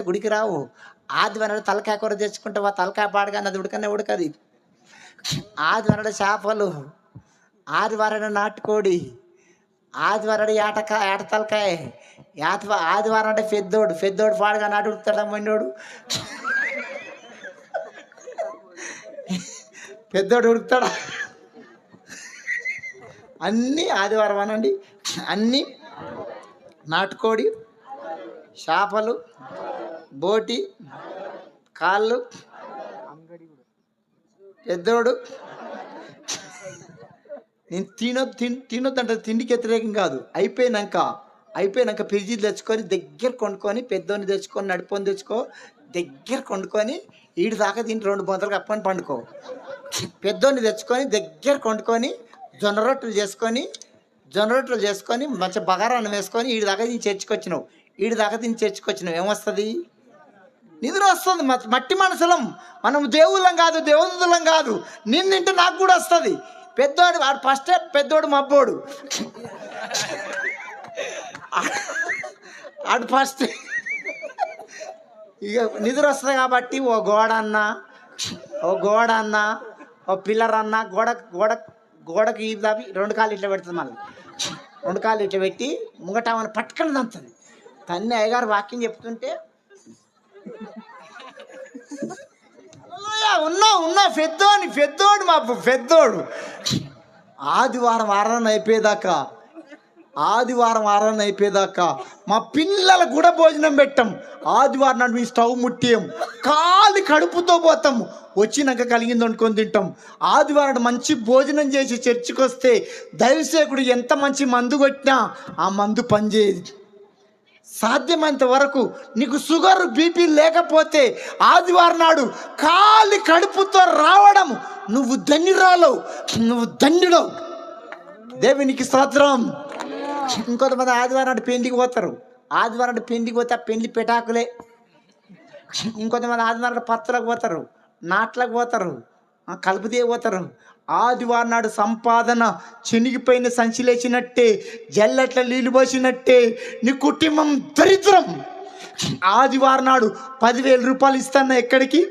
గుడికి రావు. ఆదివారం తలకాయ కూర తెచ్చుకుంటావా? తలకాయ పాడగానే అది ఉడకనే ఉడకది. ఆదివారం చేపలు, ఆదివారం నాటుకోడి, ఆదివారం ఏట తలకాయ, ఆదివారం అంటే పెద్దోడు పాడగా నాటు ఉడుకుతాడా? మొన్నోడు పెద్దోడు ఉడుకుతాడా? అన్నీ ఆదివారం అనండి. అన్నీ నాటుకోడి, చేపలు, బోటి, కాళ్ళు, పెద్దోడు. నేను తినొద్దంటే తిండికి వ్యతిరేకం కాదు. అయిపోయినాక ఫ్రిడ్జ్ తెచ్చుకొని దగ్గర కొనుక్కొని, పెద్దోని తెచ్చుకొని, నడిపోని తెచ్చుకో, దగ్గర కొనుక్కొని ఈడు దాకా తిని 2 బొంతలు కప్పుకొని పండుకో. పెద్దోని తెచ్చుకొని దగ్గర కొనుక్కొని జొన్న రొట్టెలు చేసుకొని మంచి బగారాన్ని వేసుకొని ఈడి దాకా తిని చర్చకొచ్చినావు. ఏమొస్తుంది? నిద్ర వస్తుంది. మట్టి మనసులం మనం, దేవుళ్ళం కాదు, దేవదూతలం కాదు. నిన్నింటే నాకు కూడా వస్తుంది. పెద్దోడు వాడు ఫస్ట్ పెద్దోడు మబ్బోడు, ఆడు ఫస్ట్. ఇక నిద్ర వస్తుంది కాబట్టి ఓ గోడ అన్నా, ఓ పిల్లర్ అన్నా, గోడకి దాపి 2 కాళ్ళు ఇట్లా పెడుతుంది. మళ్ళీ 2 కాళ్ళు ఇట్లా పెట్టి ముంగటామని పట్టుకొని దంతుంది. తన్ని అయ్యగారు వాక్యం చెప్తుంటే ఉన్నా పెద్దోడు ఆదివారం అయిపోయేదాకా మా పిల్లలకు కూడా భోజనం పెట్టాం. ఆదివారం నాడు మీ స్టవ్ ముట్టియం, ఖాళీ కడుపుతో పోతాం. వచ్చినాక కలిగింది వండుకొని తింటాం. ఆదివారం మంచి భోజనం చేసి చర్చికి వస్తే దైవసేకుడు ఎంత మంచి మందు కొట్టినా ఆ మందు పనిచేయదు. సాధ్యమైనంత వరకు నీకు షుగర్, బీపీ లేకపోతే ఆదివారం నాడు ఖాళీ కడుపుతో రావడం నువ్వు ధన్యుడవు. దేవునికి స్తోత్రం. ఇంకొంతమంది ఆదివారం నాడు పెండికి పోతారు. ఆదివారం నాడు పెండికి పోతే ఆ పెండ్లి పెటాకులే. ఇంకొంతమంది ఆదివారం నాడు పత్తులకు పోతారు, నాట్లకు పోతారు, కలుపుతే పోతారు. ఆదివారం నాడు సంపాదన చెనిగిపోయిన సంచిలేసినట్టే, జల్లెట్ల నీళ్ళు పోసినట్టే నీ కుటుంబం దరిద్రం. ఆదివారం నాడు 10,000 రూపాయలు ఇస్తాను. ఎక్కడికి